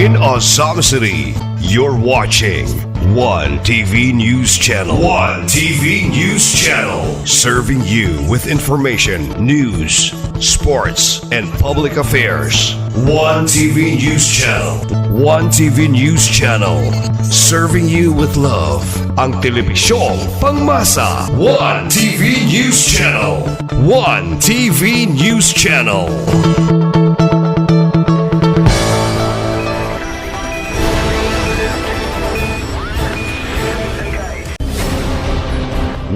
in Azam City. You're watching One TV News Channel. One TV News Channel. Serving you with information, news, sports, and public affairs. One TV News Channel. One TV News Channel. Serving you with love. Ang telebisyong pangmasa. One TV News Channel. One TV News Channel.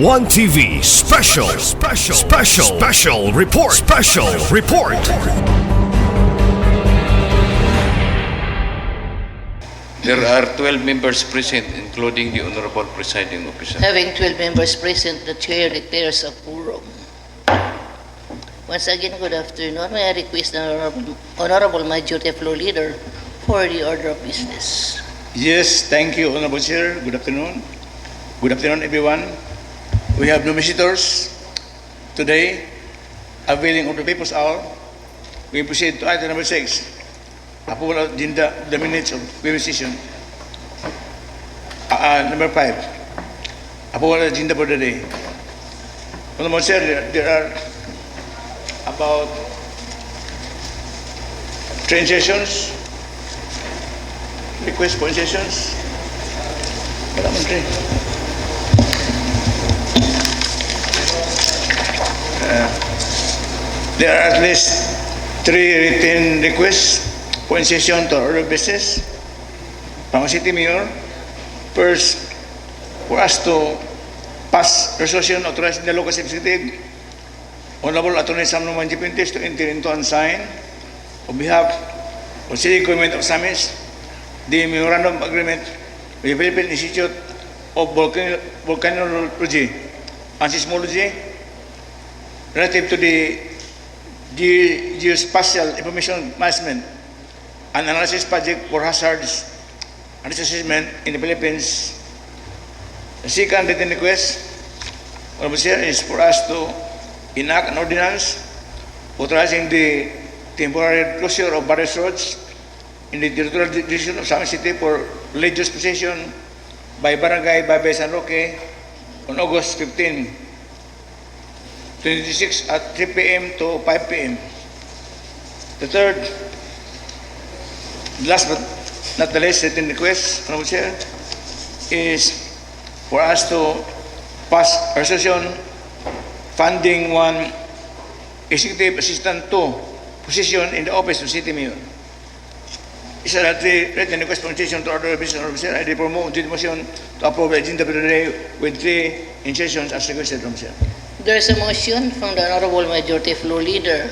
One TV special report. There are 12 members present, including the Honorable Presiding Officer. Having 12 members present, the Chair declares a quorum. Once again, good afternoon. May I request the Honorable Majority Floor Leader for the order of business. Yes, thank you, Honorable Chair. Good afternoon. Good afternoon, everyone. We have no visitors today. Availing of the People's Hour, we proceed to item number 6. Approval of the minutes of previous session. Number 5. Approval of the agenda for the day. Honorable Chair, there are about 10 sessions. Request for sessions. Madam Secretary. There are at least 3 written requests for session to order of business from City Mayor. First, for us to pass resolution authorizing the local executive, Honorable Attorney Sam Numan Jipintis, to enter into and sign on behalf of City Government of Samis the Memorandum Agreement with the Philippine Institute of Volcanology and Seismology relative to the Geospatial Information Management and Analysis Project for Hazards and Risk Assessment in the Philippines. The second written request, Honorable Chair, is for us to enact an ordinance authorizing the temporary closure of various roads in the territorial division of Samis City for religious procession by Barangay Baybay San Roque on August 15, 26 at 3 p.m. to 5 p.m. The third, last but not the least, written request, Honorable Chair, is for us to pass a resolution funding one executive assistant to position in the office of City Mayor. These are the 3 written requests for session to order of business, Honorable Chair. I promote the motion to approve the agenda for the day with 3 insertions as requested, Honorable Chair. There is a motion from the Honorable Majority Floor Leader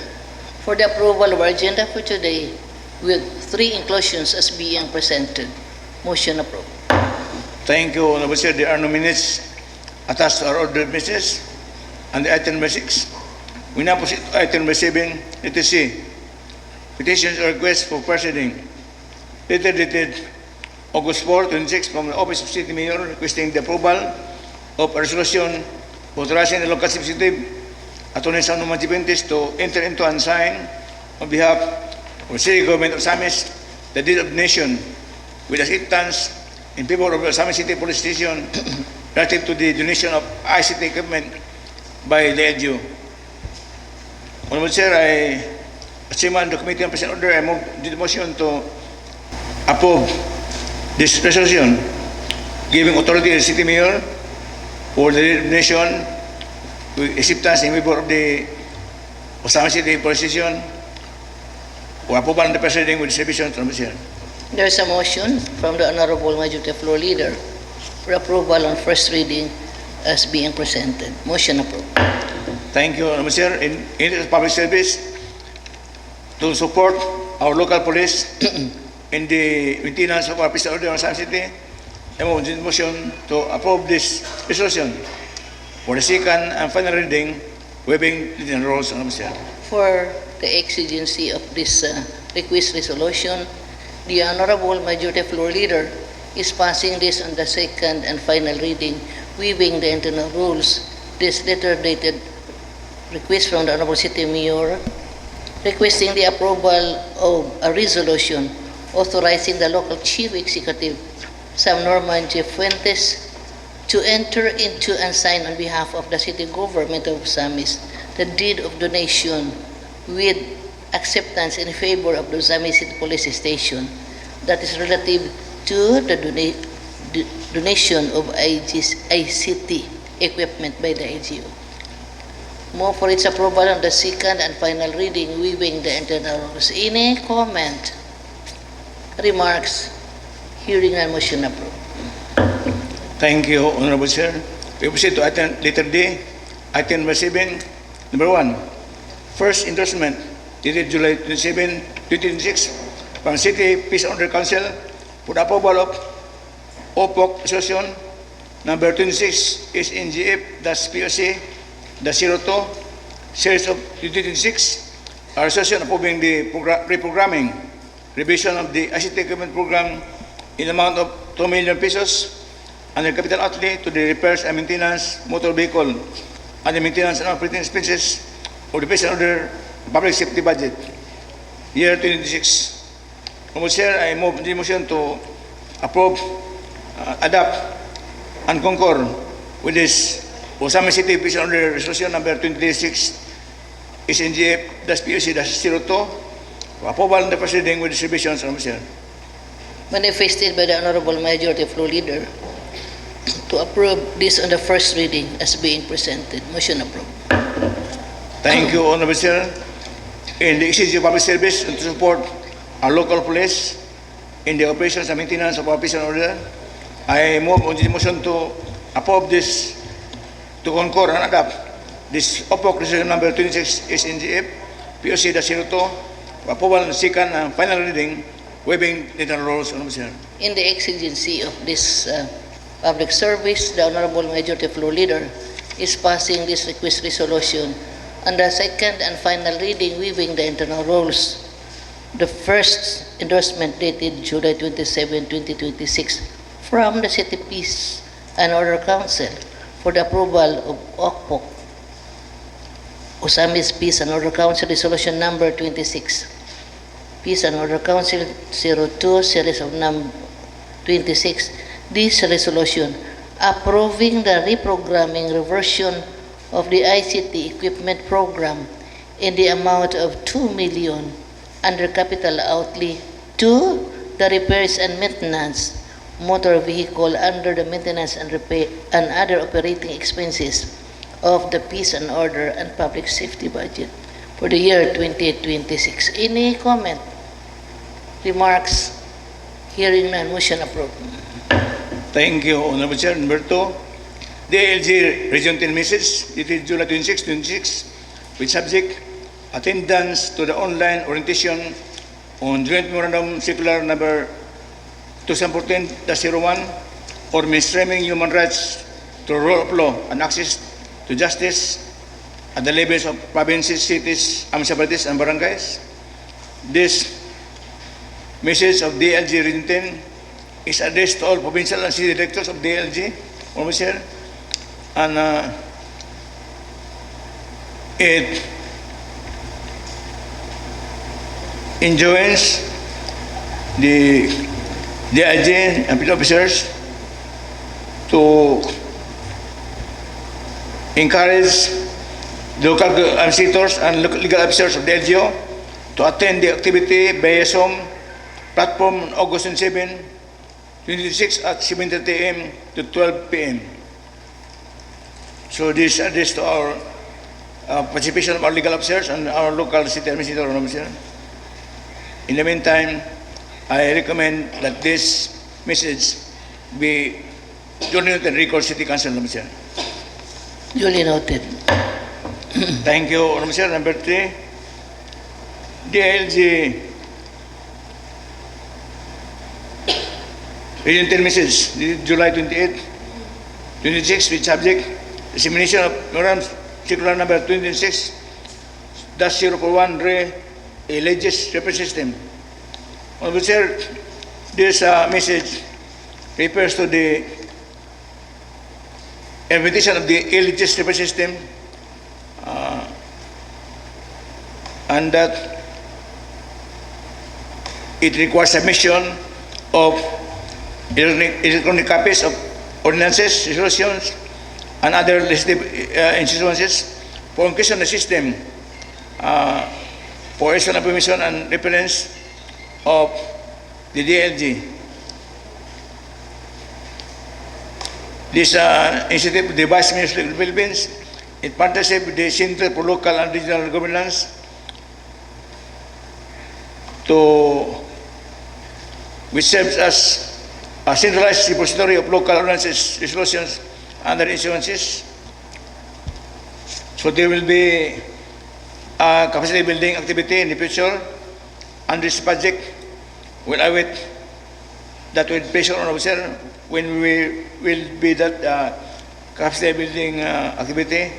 for the approval of our agenda for today with 3 inclusions as being presented. Motion approved. Thank you, Honorable Chair. There are no minutes attached to our order of business. And the item number 6. We now proceed to item number 7, letter C. Petitions or requests for proceeding. Letter dated August 4, 26 from the Office of City Mayor requesting the approval of a resolution authorizing the local executive, Attorney Sam Numan Jipintis, to enter into and sign on behalf of the City Government of Samis the deed of donation with acceptance in favor of the Samis City Police Station relative to the donation of ICT equipment by the LGU. Honorable Chair, as Chairman of the Committee on Present Order, I move the motion to approve this resolution giving authority to the City Mayor for the donation with acceptance in favor of the Osama City Police Station for approval of the proceeding with distribution from the Chair. There is a motion from the Honorable Majority Floor Leader for approval on first reading as being presented. Motion approved. Thank you, Honorable Chair. In its public service to support our local police in the maintenance of our peace and order in Osama City, I move the motion to approve this resolution for the second and final reading, waiving the rules, Honorable Chair. For the exigency of this request resolution, the Honorable Majority Floor Leader is passing this on the second and final reading, waiving the internal rules. This letter dated request from the Honorable City Mayor requesting the approval of a resolution authorizing the local chief executive, Sam Norman J. Fuentes, to enter into and sign on behalf of the city government of Samis the deed of donation with acceptance in favor of the Samis City Police Station that is relative to the donation of ICT equipment by the IGO. Move for its approval on the second and final reading, waiving the internal rules. Any comment, remarks, hearing and motion approved. Thank you, Honorable Chair. We proceed to item letter D, item number 7. Number 1, first endorsement dated July 27, 2026 from City Peace and Order Council for the approval of OPOC Association number 26 SNGF-POC-02 series of 2026. Our association approving the reprogramming revision of the ICT equipment program in amount of 2 million pesos under capital outlay to the repairs and maintenance motor vehicle and the maintenance and operating expenses of the Peace and Order public safety budget year 2026. Mr. Chair, I move the motion to approve, adopt, and concur with this Osama City Peace and Order Resolution number 26 SNGF-POC-02 for approval in the proceeding with distributions, Mr. Chair. Manifested by the Honorable Majority Floor Leader to approve this on the first reading as being presented. Motion approved. Thank you, Honorable Chair. In the exchange of public service and to support our local police in the operations and maintenance of our peace and order, I move on the motion to approve this, to concur and adopt this OPOC resolution number 26 SNGF-POC-02 for approval in second and final reading, waiving the internal rules, Honorable Chair. In the exigency of this public service, the Honorable Majority Floor Leader is passing this request resolution on the second and final reading, waiving the internal rules. The first endorsement dated July 27, 2026 from the City Peace and Order Council for the approval of OPOC, Osamis Peace and Order Council Resolution number 26, Peace and Order Council 02, series of number 26. This resolution approving the reprogramming reversion of the ICT equipment program in the amount of 2 million under capital outlay to the repairs and maintenance motor vehicle under the maintenance and repair and other operating expenses of the Peace and Order and Public Safety budget for the year 2026. Any comment, remarks, hearing none, motion approved. Thank you, Honorable Chair. Number 2, the ALG Region 10 message dated July 26, 2026 with subject attendance to the online orientation on Joint Memorandum Circular number 2014-01 or mainstreaming human rights to rule of law and access to justice at the levels of provinces, cities, municipalities, and barangays. This message of DLG Region 10 is addressed to all provincial and city directors of DLG, Honorable Chair, and it enjoins the DIG and field officers to encourage the local administrators and legal officers of the LGO to attend the activity via Zoom platform on August 27, 2026 at 7:30 a.m. to 12 p.m. So this address to our participation of our legal officers and our local city administrator. In the meantime, I recommend that this message be duly noted in record City Council, Honorable Chair. Duly noted. Thank you, Honorable Chair. Number 3, DLG Region 10 message, July 28, 26 with subject dissemination of Memorandum Circular number 26-041 re Legis repair system. Honorable Chair, this message refers to the implementation of the Legis repair system and that it requires submission of electronic copies of ordinances, resolutions, and other legislative instrumences for inclusion in the system for external permission and reference of the DLG. This initiative, the Vice Ministry of the Philippines, in partnership with the Center for Local and Regional Governance, which serves as a centralized repository of local ordinances, resolutions, and other insurances. So there will be a capacity building activity in the future, and this project will await that with pressure on officer when we will be that capacity building activity.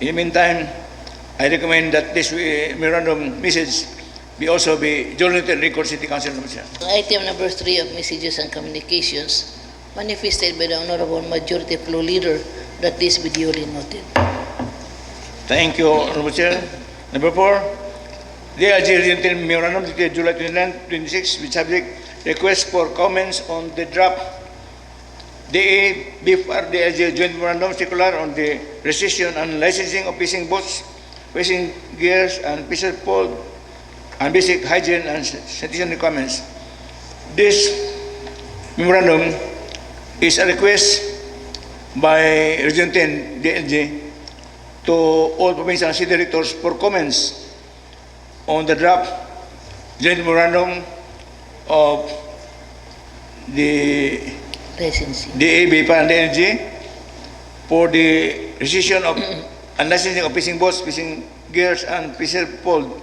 In the meantime, I recommend that this memorandum message also be journaled in Record City Council. Item number 3 of Messages and Communications, manifested by the Honorable Majority Floor Leader that this be duly noted. Thank you, Honorable Chair. Number 4, the Algerian Memorandum dated July 29, 26, with subject request for comments on the draft DA-BFRDLG Joint Memorandum Circular on the restriction and licensing of fishing boats, fishing gears, and fisher pole, and basic hygiene and sanitation requirements. This memorandum is a request by Region 10 DLG to all provincial city directors for comments on the draft joint memorandum of the DA-BFR and DLG for the restriction of and licensing of fishing boats, fishing gears, and fisher pole,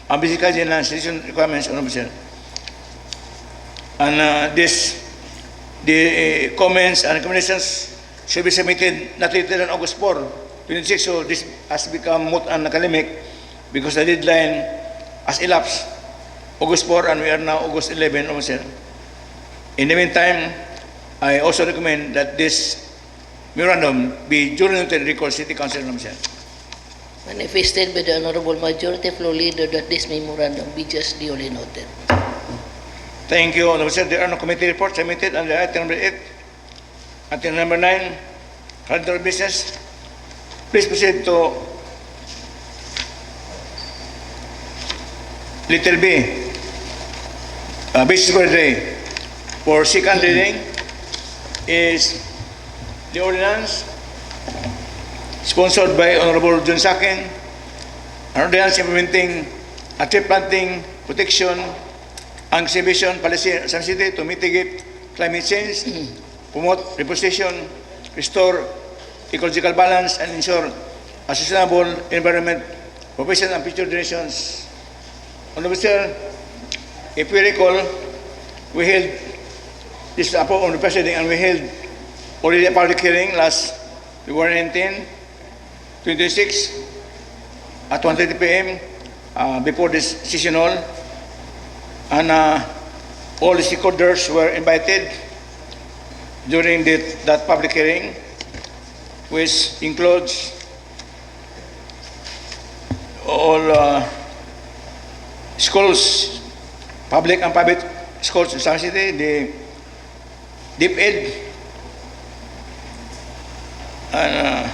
and basic hygiene and sanitation requirements on officer. And the comments and recommendations should be submitted not later than August 4, 26. So this has become moot and academic because the deadline has elapsed August 4 and we are now August 11, officer. In the meantime, I also recommend that this memorandum be duly noted in Record City Council, officer. Manifested by the Honorable Majority Floor Leader that this memorandum be just duly noted. Thank you, officer. There are no committee reports submitted under item number 8. Item number 9, calendar of business. Please proceed to little B, business for the day. For second reading is the ordinance sponsored by Honorable John Sakin, an ordinance implementing a tree planting protection and conservation policy in San City to mitigate climate change, promote reforestation, restore ecological balance, and ensure a sustainable environment for present and future generations. Honorable Sir, if we recall, we held this on the President and we held already a public hearing last February 19, 26 at 1:30 p.m. Before this session hall, and all the stakeholders were invited during that public hearing, which includes all schools, public and private schools in San City, the DepEd, and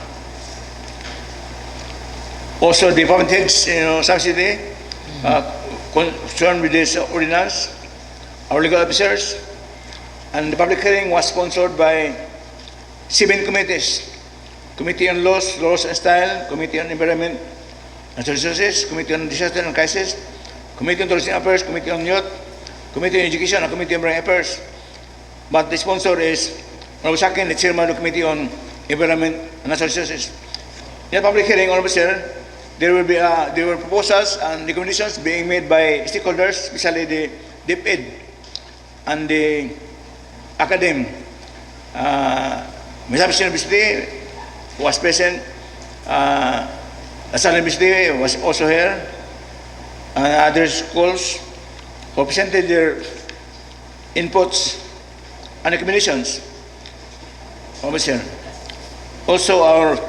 also the department heads in San City concerned with this ordinance, our legal officers, and the public hearing was sponsored by 7 committees: Committee on Laws, Laws and Style, Committee on Environment and Resources, Committee on Disaster and Crisis, Committee on Tourism Affairs, Committee on Youth, Committee on Education, and Committee on Foreign Affairs. But the sponsor is Honorable Sakin, the Chairman of the Committee on Environment and Natural Resources. In the public hearing, Honorable Sir, there were proposals and recommendations being made by stakeholders, especially the DepEd and the academe. Mr. University was present. Asal University was also here. And other schools who presented their inputs and recommendations. Officer. Also, our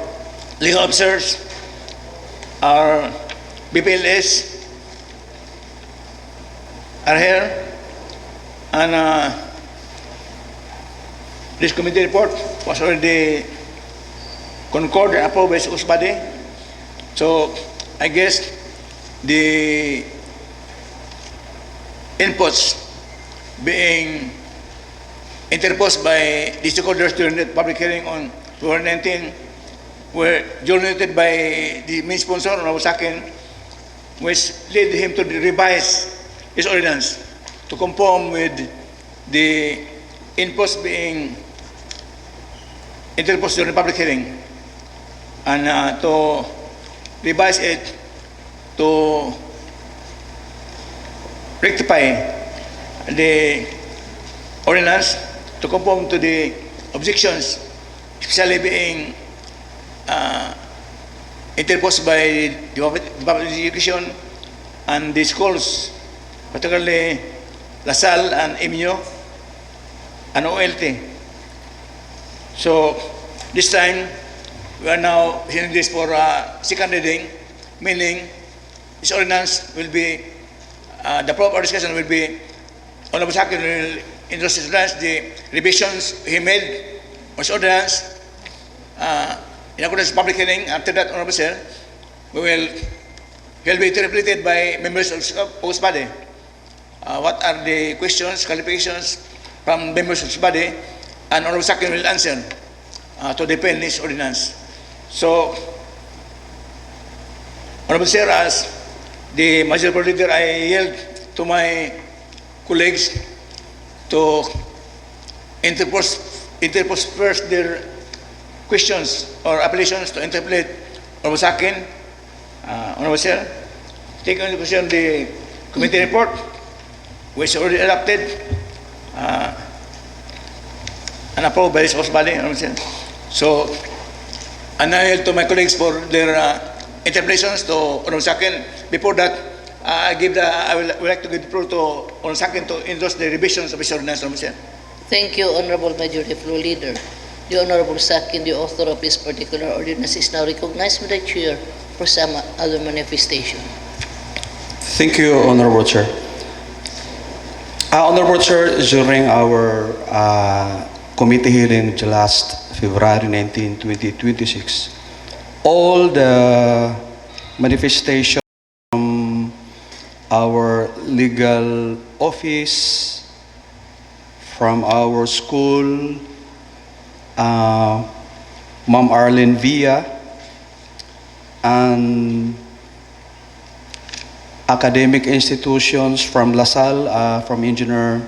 legal officers, our BPLS are here, And this committee report was already concurred and approved by the body. So I guess the inputs being interposed by the stakeholders during the public hearing on 2019 were generated by the main sponsor, Honorable Sakin, which led him to revise his ordinance to conform with the inputs being interposed during the public hearing, and to revise it to rectify the ordinance to conform to the objections, especially being interposed by the Department of Education and the schools, particularly LaSalle and MU and OLT. So this time we are now hearing this for second reading, meaning this ordinance will be, the proper discussion will be, Honorable Sakin will introduce his ordinance, the revisions he made on his ordinance, in accordance with public hearing. After that, Honorable Sir, he'll be interpreted by members of his body. What are the questions, clarifications from members of his body, and Honorable Sakin will answer to defend his ordinance. So, Honorable Sir, as the majority leader, I yield to my colleagues to interpose first their questions or appellations to interpret Honorable Sakin. Honorable Sir, taking into consideration the committee report, which is already adopted and approved by this House body, Honorable Sir. So, and I yield to my colleagues for their interpretations to Honorable Sakin. Before that, I would like to give the floor to Honorable Sakin to endorse the revisions of his ordinance, Honorable Sir. Thank you, Honorable Majority Floor Leader. The Honorable Sakin, the author of this particular ordinance, is now recognized with the chair for some other manifestation. Thank you, Honorable Chair. Honorable Chair, during our committee hearing last February 19, 2026, all the manifestations from our legal office, from our school, Ma'am Arlene Villa, and academic institutions from LaSalle, from Engineer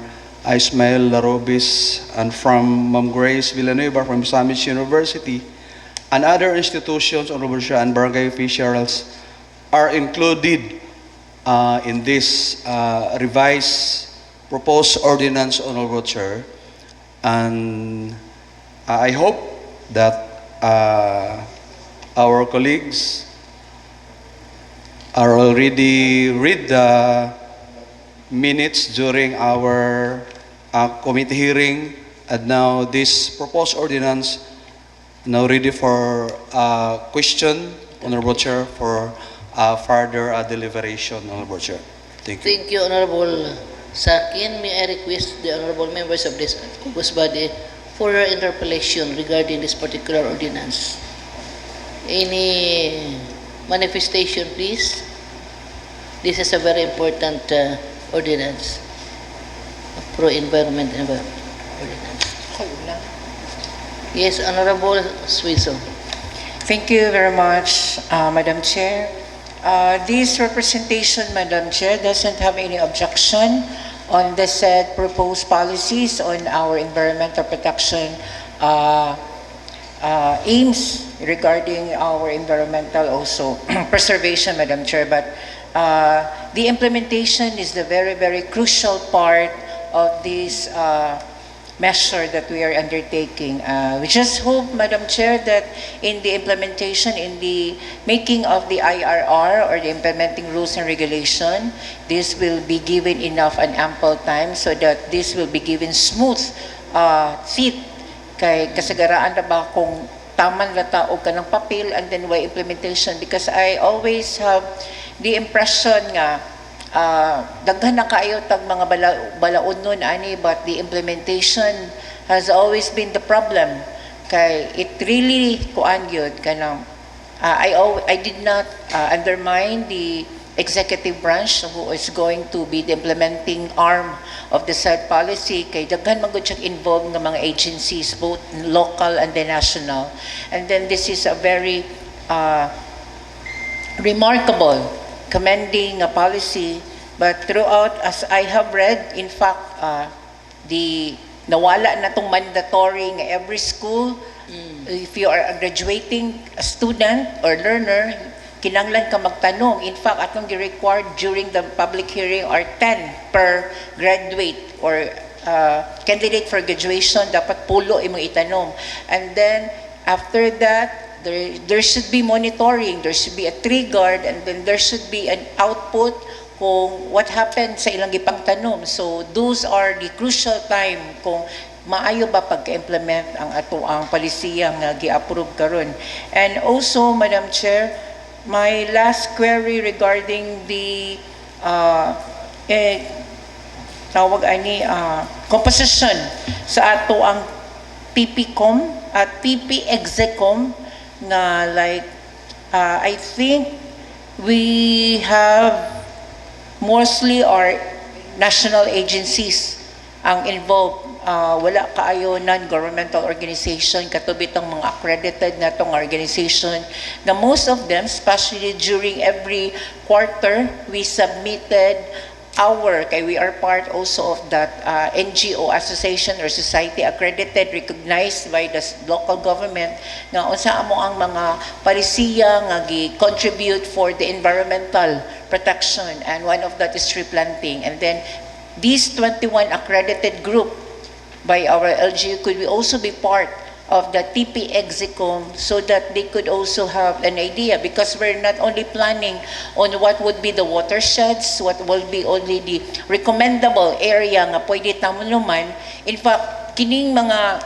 Ismael Larobis, and from Ma'am Grace Villanueva from Misamis University, and other institutions, Honorable Chair, and barangay officials are included in this revised proposed ordinance, Honorable Chair. And I hope that our colleagues are already read the minutes during our committee hearing, and now this proposed ordinance now ready for question, Honorable Chair, for further deliberation, Honorable Chair. Thank you. Thank you, Honorable Sakin. May I request the honorable members of this August body for your interpellation regarding this particular ordinance. Any manifestation, please? This is a very important ordinance, pro-environment ordinance. Yes, Honorable Suizo. Thank you very much, Madam Chair. This representation, Madam Chair, doesn't have any objection on the said proposed policies on our environmental protection aims regarding our environmental also preservation, Madam Chair. But the implementation is the very, very crucial part of this measure that we are undertaking. We just hope, Madam Chair, that in the implementation, in the making of the IRR or the implementing rules and regulation, this will be given enough and ample time so that this will be given smooth fit kay kasagaraan na ba kung taman lataog ka ng papel and then why implementation, because I always have the impression nga daghan na kaayo tag mga balaod nun ani, but the implementation has always been the problem. Kay it really kuan gyud kanang I did not undermine the executive branch who is going to be the implementing arm of the said policy. Kay daghan man gud siya involved ng mga agencies, both local and the national. And then this is a very remarkable, commending policy. But throughout, as I have read, in fact, the nawala na tong mandatory nga every school, if you are a graduating student or learner, kinanglan ka magtanong. In fact, atong gi-required during the public hearing are 10 per graduate or candidate for graduation, dapat pulo imong itanong. And then, after that, there should be monitoring, there should be a trigger, and then there should be an output kung what happened sa ilang gipangtanom. So those are the crucial time kung maayo ba pagka-implement ang ato ang palisiya nga gi-approve karon. And also, Madam Chair, my last query regarding the composition sa ato ang PPCOM at PP-Execom nga like I think we have mostly our national agencies ang involved. Wala kaayo non-governmental organization katubit ang mga accredited na tong organization. The most of them, especially during every quarter, we submitted kay we are part also of that NGO association or society accredited, recognized by the local government nga unsa amo ang mga palisiya nga gi-contribute for the environmental protection, and one of that is tree planting. And then these 21 accredited group by our LGU could we also be part of the TP-Execom so that they could also have an idea, because we're not only planning on what would be the watersheds, what will be only the recommendable area nga pwede tamunuman. In fact, kining mga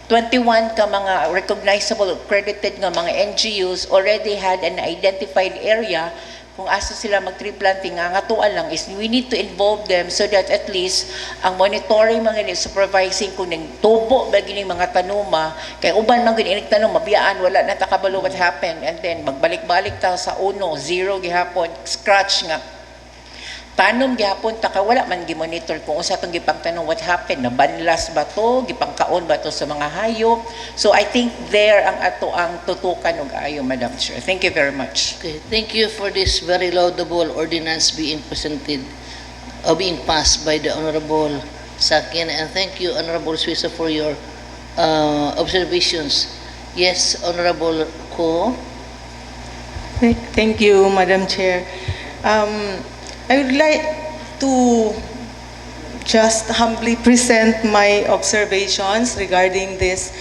21 ka mga recognizable accredited nga mga NGOs already had an identified area kung asa sila mag-tree planting. Ang atuan lang is we need to involve them so that at least ang monitoring mga supervising kung nang tubo ba gining mga tanuma, kay uban man gid inig tanong mabiyaan wala na takabalo what happened, and then magbalik-balik ta sa 1, 0 gihapon, scratch nga tanom gihapon ta, wala man gi-monitor kung usa tong gipangtanong what happened, na banlas ba to, gipangkaon ba to sa mga hayop. So I think there ang ato ang tutukan og ayo, Madam Chair. Thank you very much. Okay, thank you for this very laudable ordinance being presented or being passed by the Honorable Sakin, and thank you, Honorable Suisa, for your observations. Yes, Honorable Ko. Thank you, Madam Chair. I would like to just humbly present my observations regarding this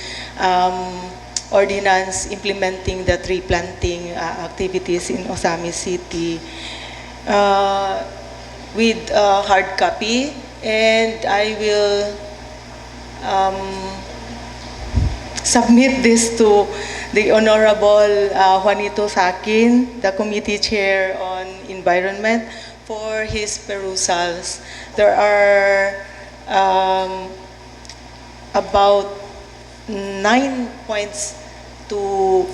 ordinance implementing the tree planting activities in Osamis City with hard copy, and I will submit this to the Honorable Juanito Sakin, the Committee Chair on Environment, for his perusals. There are about 9 points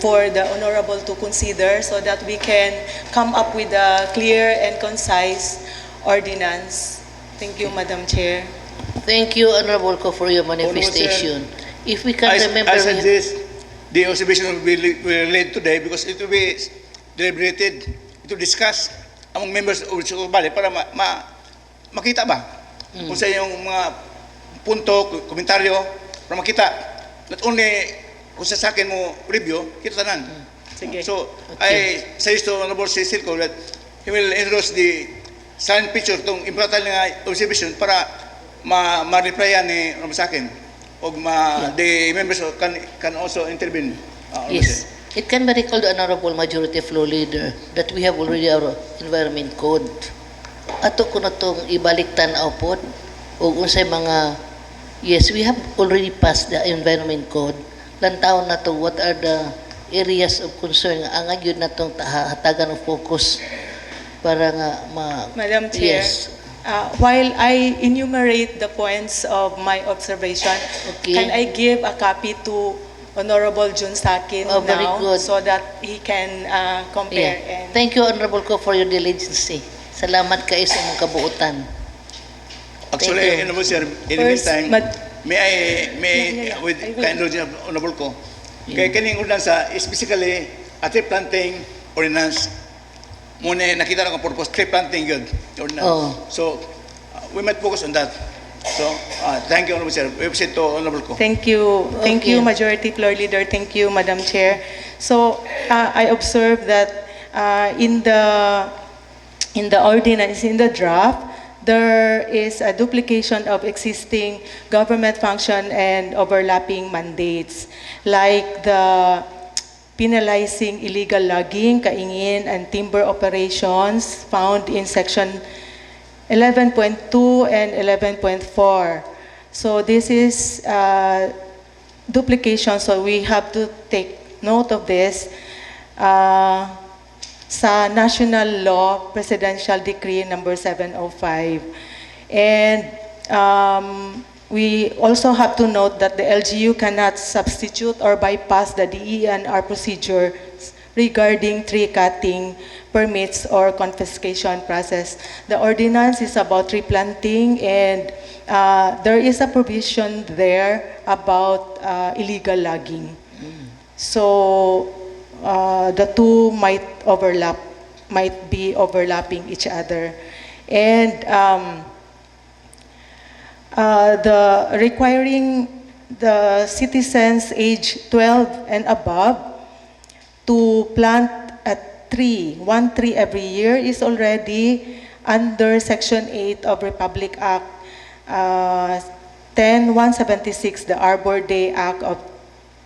for the Honorable to consider so that we can come up with a clear and concise ordinance. Thank you, Madam Chair. Thank you, Honorable Ko, for your manifestation. If we can remember... I suggest the observation will be laid today because it will be deliberated, it will discuss among members of the body para makita ba kung sa yung mga punto, komentaryo, para makita. Not only kung sa akin mo review, kita tanan. Sige. So, I suggest to Honorable Cecil ko that he will introduce the silent picture itong important nga observation para ma-replyan ni Honorable Sakin. O the members can also intervene. Yes. It can be recalled, Honorable Majority Floor Leader, that we have already our Environment Code. Ato ko na itong ibalik tanaw po, o unsay mga, yes, we have already passed the Environment Code. Lantaon na to, what are the areas of concern, ang yun na itong hatagan of focus. para nga Madam Chair, Yes. while I enumerate the points of my observation, Okay. can I give a copy to Honorable Jun Sakin Oh, very now good. so that he can compare? Yeah. And Thank you, Honorable Ko, for your diligence. Salamat kayo sa imong kabuutan. Actually, Thank you. Honorable Sir, in the First, meantime, may Yeah, with I will. kind of Honorable ko, kaya kining ordinansa is basically a tree planting ordinance. Muna nakita na ang purpose, tree planting yun, ordinance. Oh. So, we might focus on that. So, thank you, Honorable Sir. We proceed to Honorable ko. Thank you. Thank Okay. you, Majority Floor Leader. Thank you, Madam Chair. So, I observed that in the ordinance, in the draft, there is a duplication of existing government function and overlapping mandates, like the penalizing illegal logging, kaingin, and timber operations found in Section 11.2 and 11.4. So this is duplication, so we have to take note of this. Sa National Law, Presidential Decree number 705. And we also have to note that the LGU cannot substitute or bypass the DENR procedure regarding tree cutting permits or confiscation process. The ordinance is about tree planting, and there is a provision there about illegal logging. So the two might be overlapping each other. And the requiring the citizens age 12 and above to plant a tree, one tree every year, is already under Section 8 of Republic Act 10176, the Arbor Day Act of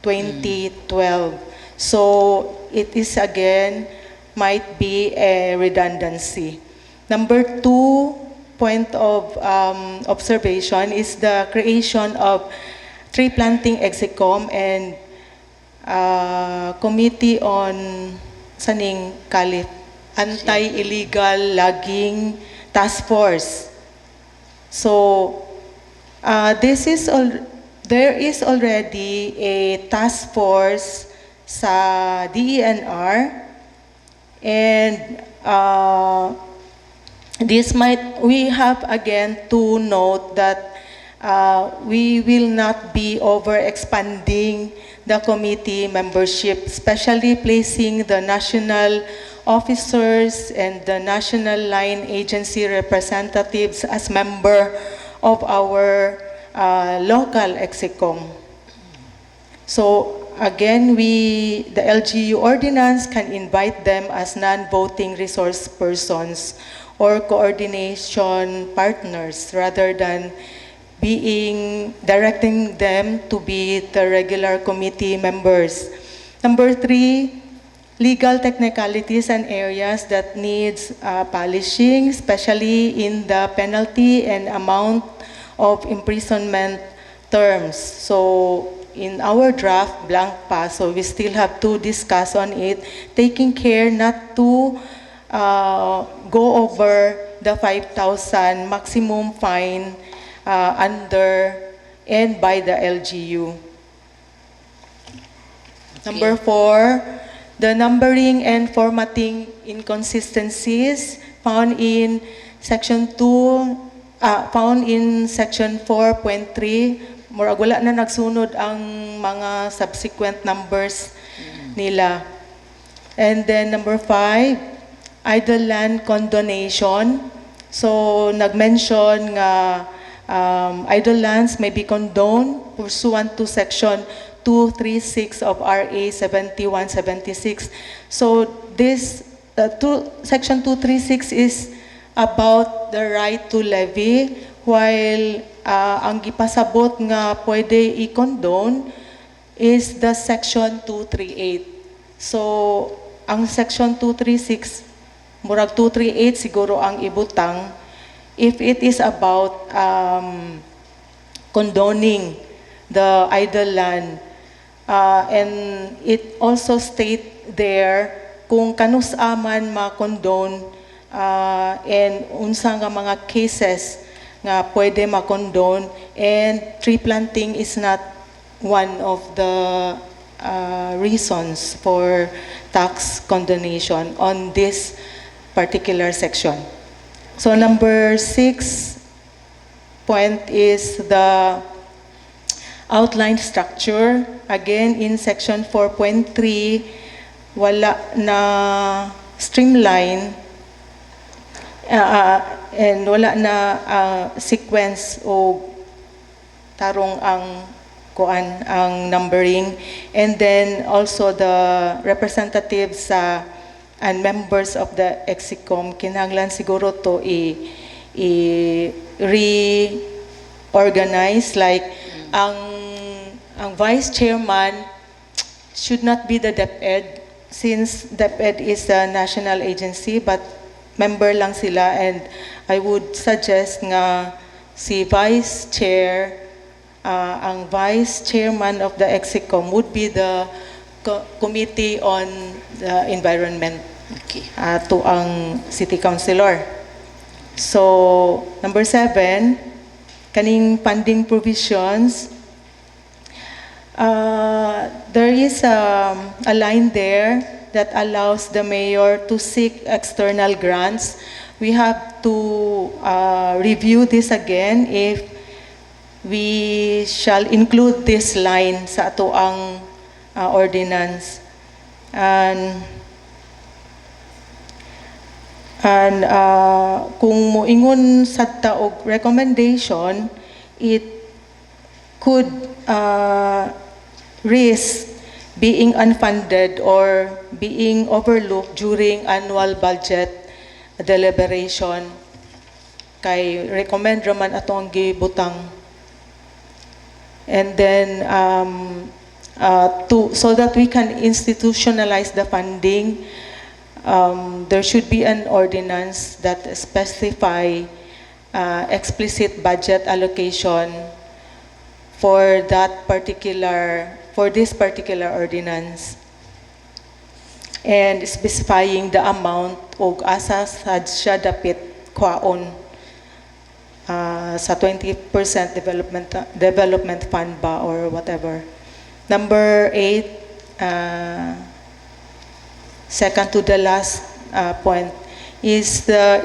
2012. So it is again, might be a redundancy. Number 2 point of observation is the creation of tree planting execom and Committee on Saning Kalip, Anti-Illegal Logging Task Force. So there is already a task force sa DENR, and we have again to note that we will not be over-expanding the committee membership, especially placing the national officers and the national line agency representatives as member of our local execom. So again, the LGU ordinance can invite them as non-voting resource persons or coordination partners rather than directing them to be the regular committee members. Number 3, legal technicalities and areas that needs polishing, especially in the penalty and amount of imprisonment terms. So in our draft, blank pa, so we still have to discuss on it, taking care not to go over the 5,000 maximum fine under and by the LGU. Number 4, the numbering and formatting inconsistencies found in Section 4.3. Murag wala na nagsunod ang mga subsequent numbers nila. And then number 5, idle land condonation. So nag-mention nga idle lands may be condoned pursuant to Section 236 of RA 7176. So this Section 236 is about the right to levy, while ang gipasabot nga pwede i-condone is the Section 238. So ang Section 236, murag 238 siguro ang ibutang if it is about condoning the idle land. And it also state there kung kanus-aman ma-condone and unsa nga mga cases nga pwede ma-condone, and tree planting is not one of the reasons for tax condonation on this particular section. So number 6 point is the outline structure. Again, in section 4.3, wala na streamline and wala na sequence o tarong ang kuan ang numbering, and then also the representatives and members of the EXICOM kinahanglan siguro to reorganize, like ang vice chairman should not be the DepEd, since DepEd is a national agency, but member lang sila, and I would suggest nga si vice chair, ang vice chairman of the EXICOM would be the committee on the environment, Okay. to ang city councilor. So number 7, kaning funding provisions, there is a line there that allows the mayor to seek external grants. We have to review this again if we shall include this line sa ato ang ordinance. And kung moingon sadta og recommendation, it could risk being unfunded or being overlooked during annual budget deliberation. Kay recommend raman atong gibutang. And then so that we can institutionalize the funding, there should be an ordinance that specify explicit budget allocation for this particular ordinance, and specifying the amount og asa sad siya dapit kwaon sa 20% development fund ba or whatever. Number 8, second to the last point, is the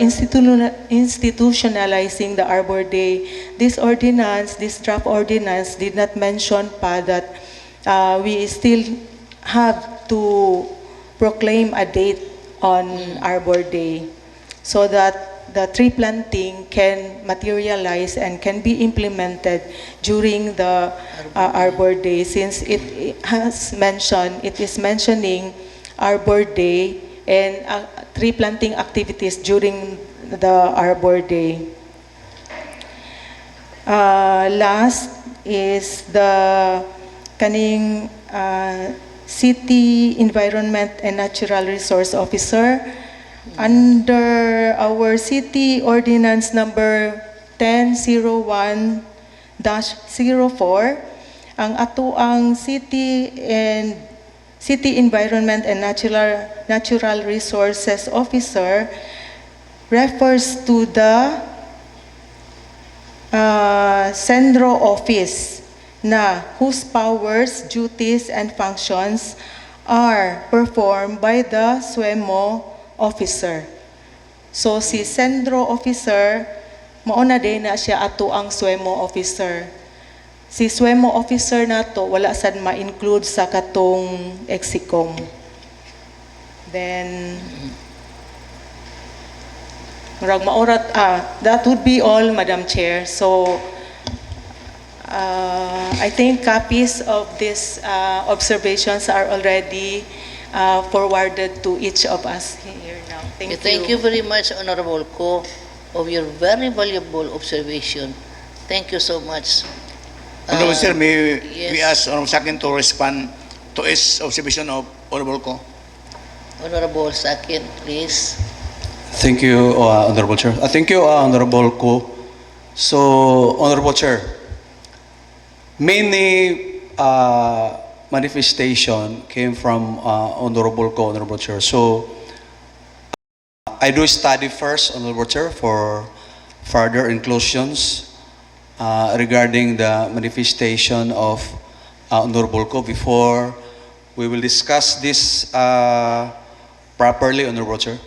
institutionalizing the Arbor Day. This draft ordinance did not mention pa that we still have to proclaim a date on Arbor Day so that the tree planting can materialize and can be implemented during the Arbor Day, since it is mentioning Arbor Day and tree planting activities during the Arbor Day. Last is the kaning City Environment and Natural Resource Officer. Under our City Ordinance number 1001-04, ang atoang City Environment and Natural Resources Officer refers to the Centro Office na whose powers, duties, and functions are performed by the SUEMO officer. So si Centro Officer, mauna din na siya ato ang SUEMO officer. Si SUEMO officer nato wala sad ma-include sa katong EXICOM. Then murag maurat that would be all, Madam Chair. So I think copies of these observations are already forwarded to each of us here now. Thank you very much, Honorable Ko, of your very valuable observation. Thank you so much. Honorable Sir, may yes. we ask Honorable Sakin to respond to his observation of Honorable Ko? Honorable Sakin, please. Thank you, Honorable Chair. Thank you, Honorable Ko. So, Honorable Chair, many manifestation came from Honorable Ko, Honorable Chair. So, I do study first, Honorable Chair, for further inclusions regarding the manifestation of Honorable Ko before we will discuss this properly, Honorable Chair.